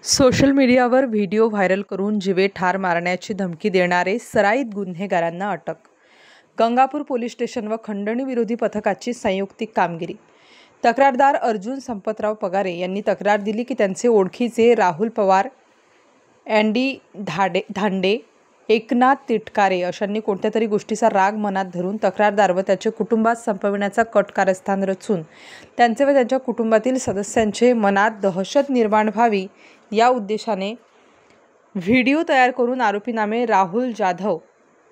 Social मीडियावर video viral करून जीवे ठार मारण्याची धमकी देणारे सराईत गुन्हेगारांना अटक। गंगापूर पोलीस स्टेशन व खंडणी विरोधी पथकाची संयुक्तिक कामगिरी। तक्रारदार अर्जुन संपतराव पगारे यांनी तक्रार दिली की त्यांचे ओळखीचे राहुल पवार, अँडी धांडे, एकनाथ तिटकारे अशांनी कोणत्या तरी गोष्टीचा राग मनात धरून तक्रारदार व त्याच्या कुटुंबात संपविण्याचा कट कारस्थान रचून त्यांचे व त्यांच्या कुटुंबातील सदस्यांचे मनात दहशत निर्माण व्हावी या उद्देशाने व्हिडिओ तयार करून आरोपी नामे राहुल जाधव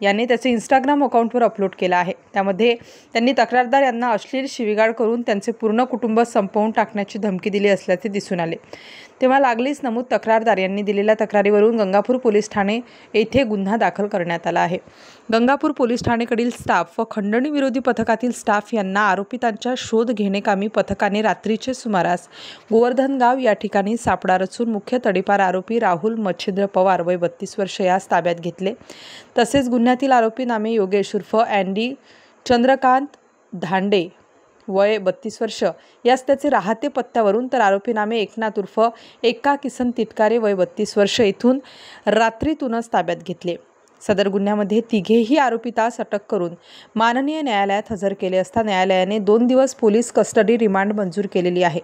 याने त्याचे इंस्टाग्राम अकाउंटवर अपलोड केला आहे। त्यामध्ये त्यांनी तक्रारदार यांना अश्लील शिवीगाळ करून त्यांचे पूर्ण कुटुंब संपवून टाकण्याची धमकी दिली असल्याचे दिसून आले। तेव्हा लागलीच नमूद तक्रारदार यांनी दिलेल्या तक्रारीवरून गंगापूर पोलीस ठाणे येथे गुन्हा दाखल करण्यात आला आहे। गंगापूर पोलीस ठाणेकडील स्टाफ व खंडणी विरोधी पथकातील स्टाफ यांना आरोपितांच्या शोध घेणेकामी पथकाने रात्रीचे सुमारास गोवर्धनगाव या ठिकाणी सापळा रचून मुख्य तडीपार आरोपी राहुल मच्छिंद्र पवार वय 32 वर्ष यास ताब्यात घेतले। तसेच गुन्ह्यातील आरोपी नामे योगेश उर्फ अँडी चंद्रकांत धांडे वय 32 वर्ष यास त्याचे राहते पत्त्यावरून, तर आरोपी नामे एकनाथ उर्फ एक्का किसन तिटकारे वय 32 वर्ष येथून रात्रीतूनच ताब्यात घेतले। सदर गुन्ह्यामध्ये तिघेही आरोपितास अटक करून माननीय न्यायालयात हजर केले असता न्यायालयाने 2 दिवस पोलीस कस्टडी रिमांड मंजूर केलेली आहे।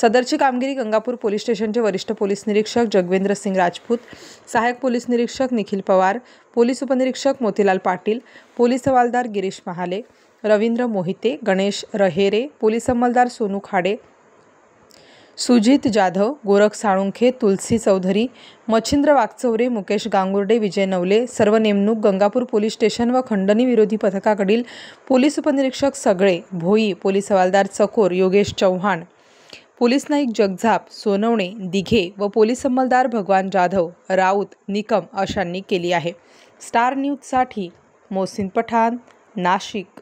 सदरची कामगिरी गंगापूर पोलीस स्टेशनचे वरिष्ठ पोलीस निरीक्षक जगवेंद्र सिंग राजपूत, सहायक पोलीस निरीक्षक निखिल पवार, पोलीस उपनिरीक्षक मोतीलाल पाटील, पोलीस हवालदार गिरीश महाले, रवींद्र मोहिते, गणेश रहेरे, पोलीस अंमलदार सोनू खाडे, सुजित जाधव, गोरख साळुंखे, तुलसी चौधरी, मच्छिंद्र वागचौरे, मुकेश गांगुर्डे, विजय नवले सर्व नेमणूक गंगापूर पोलीस स्टेशन व खंडणी विरोधी पथकाकडील पोलीस उपनिरीक्षक सगळे, भोई, पोलीस हवालदार चकोर, योगेश चव्हाण, पोलीस नाईक जगझाप, सोनवणे, दिघे व पोलीस अंमलदार भगवान जाधव, राऊत, निकम अशांनी केली आहे। स्टार न्यूजसाठी मोहसिन पठाण, नाशिक।